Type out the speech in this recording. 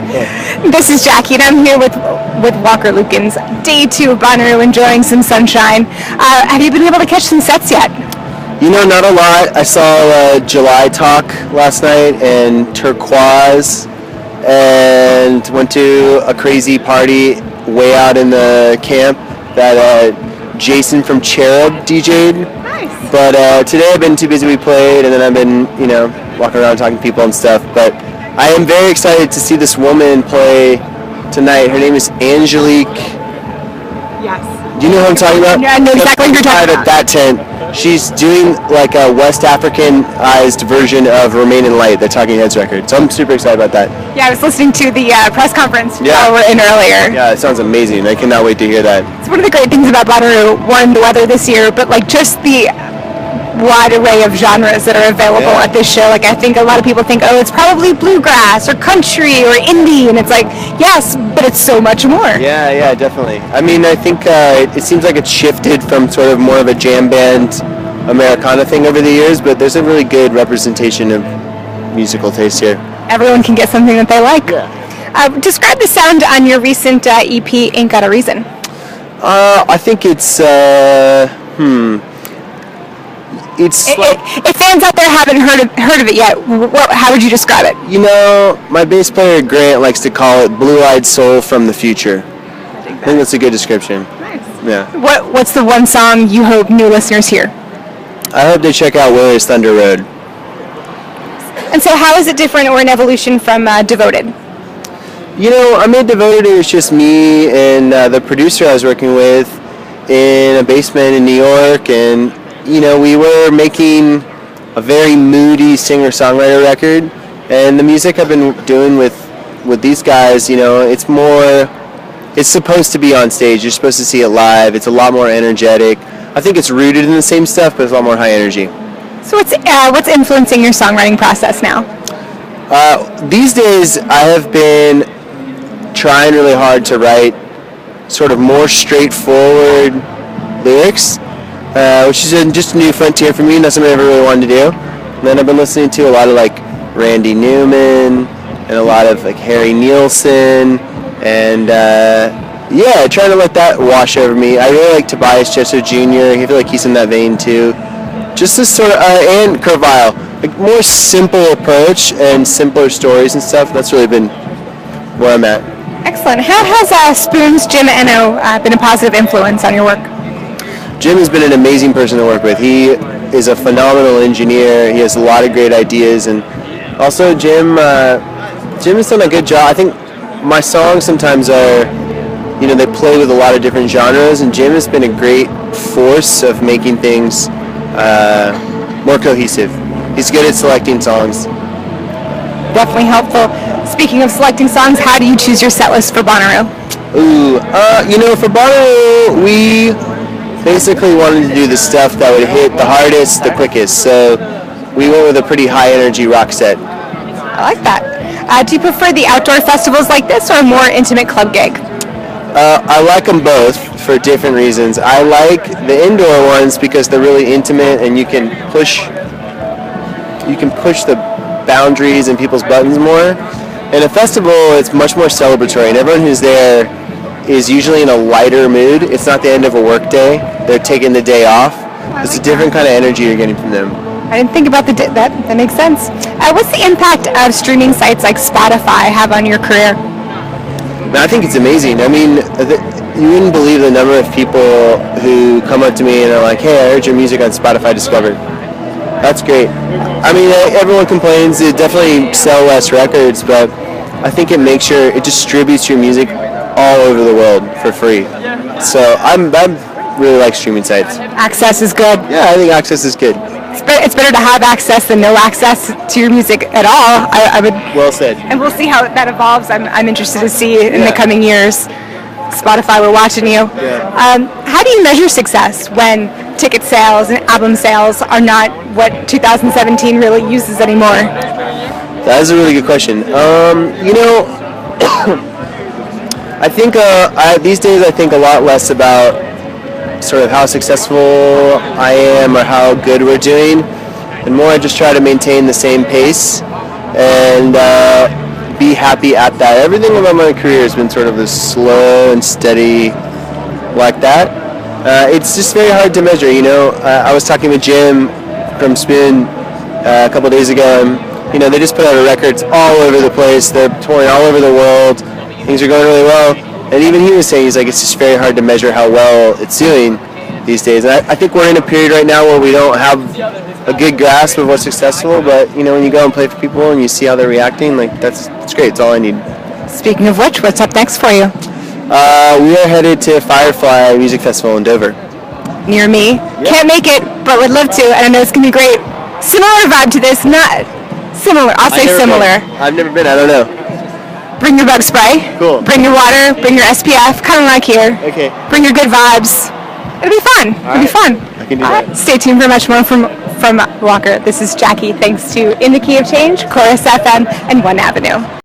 This is Jackie, and I'm here with Walker Lukens. Day 2 of Bonnaroo, enjoying some sunshine. Have you been able to catch some sets yet? You know, not a lot. I saw July Talk last night and Turquoise, and went to a crazy party way out in the camp that Jason from Cherub DJ'd. Nice. But today I've been too busy. We played, and then I've been, walking around talking to people and stuff. But I am very excited to see this woman play tonight. Her name is Angelique. Yes. Do you know who I'm talking about? Yeah, I know exactly who you're talking about. At that tent. She's doing like a West Africanized version of Remain in Light, the Talking Heads record. So I'm super excited about that. Yeah, I was listening to the press conference while we're in earlier. Yeah, it sounds amazing. I cannot wait to hear that. It's one of the great things about Bonnaroo, one, the weather this year, but like just the wide array of genres that are available at this show. Like I think a lot of people think, oh, it's probably bluegrass or country or indie, and it's like, yes, but it's so much more. Yeah, definitely. I mean, I think it seems like it's shifted from sort of more of a jam band Americana thing over the years, but there's a really good representation of musical taste here. Everyone can get something that they like. Yeah. Describe the sound on your recent EP, Ain't Got a Reason. I think it's if fans out there haven't heard of it yet, how would you describe it? You know, my bass player Grant likes to call it blue-eyed soul from the future. I think that's a good description. Nice. Yeah. What's the one song you hope new listeners hear? I hope they check out Where is Thunder Road. And so how is it different or an evolution from Devoted? You know, I made Devoted, it was just me and the producer I was working with in a basement in New York, and we were making a very moody singer-songwriter record, and the music I've been doing with these guys, it's supposed to be on stage. You're supposed to see it live. It's a lot more energetic. I think it's rooted in the same stuff, but it's a lot more high energy. So what's influencing your songwriting process now? These days, I have been trying really hard to write sort of more straightforward lyrics, which is just a new frontier for me, and that's something I never really wanted to do. And then I've been listening to a lot of like Randy Newman and a lot of like Harry Nilsson, and trying to let that wash over me. I really like Tobias Chesso Jr. I feel like he's in that vein too. Just this sort of, and Kurt Vile, like more simple approach and simpler stories and stuff. That's really been where I'm at. Excellent. How has Spoon's Jim Eno been a positive influence on your work? Jim has been an amazing person to work with. He is a phenomenal engineer. He has a lot of great ideas, and also Jim has done a good job. I think my songs sometimes are, they play with a lot of different genres, and Jim has been a great force of making things more cohesive. He's good at selecting songs. Definitely helpful. Speaking of selecting songs, how do you choose your set list for Bonnaroo? For Bonnaroo, we basically wanted to do the stuff that would hit the hardest, the quickest. So we went with a pretty high energy rock set. I like that. Do you prefer the outdoor festivals like this or a more intimate club gig? I like them both for different reasons. I like the indoor ones because they're really intimate and you can push the boundaries and people's buttons more. In a festival, it's much more celebratory, and everyone who's there is usually in a lighter mood. It's not the end of a work day. They're taking the day off. It's a different kind of energy you're getting from them. I didn't think about that. That makes sense. What's the impact of streaming sites like Spotify have on your career? I think it's amazing. I mean, you wouldn't believe the number of people who come up to me and are like, hey, I heard your music on Spotify Discovered. That's great. I mean, everyone complains they definitely sell less records, but I think it makes sure it distributes your music all over the world for free. So I really like streaming sites. Access is good. Yeah, I think access is good. It's better to have access than no access to your music at all. I would. Well said. And we'll see how that evolves. I'm interested to see in the coming years. Spotify, we're watching you. Yeah. How do you measure success when ticket sales and album sales are not what 2017 really uses anymore? That is a really good question. I think these days I think a lot less about sort of how successful I am or how good we're doing, and more I just try to maintain the same pace and be happy at that. Everything about my career has been sort of this slow and steady like that. It's just very hard to measure, you know. I was talking with Jim from Spin a couple days ago, and you know, they just put out records all over the place. They're touring all over the world. Things are going really well. And even he was saying, he's like, it's just very hard to measure how well it's doing these days. And I think we're in a period right now where we don't have a good grasp of what's successful, but you know, when you go and play for people and you see how they're reacting, like that's great. It's all I need. Speaking of which, what's up next for you? We are headed to Firefly Music Festival in Dover. Near me. Yep. Can't make it, but would love to. And I know it's going to be great. Similar vibe to this, not similar. I'll say similar. I've never been. I don't know. Bring your bug spray. Cool. Bring your water. Bring your SPF. Kind of like here. Okay. Bring your good vibes. It'll be fun. It'll be fun. I can do that. Stay tuned for much more from Walker. This is Jackie. Thanks to In the Key of Change, Chorus FM, and One Avenue.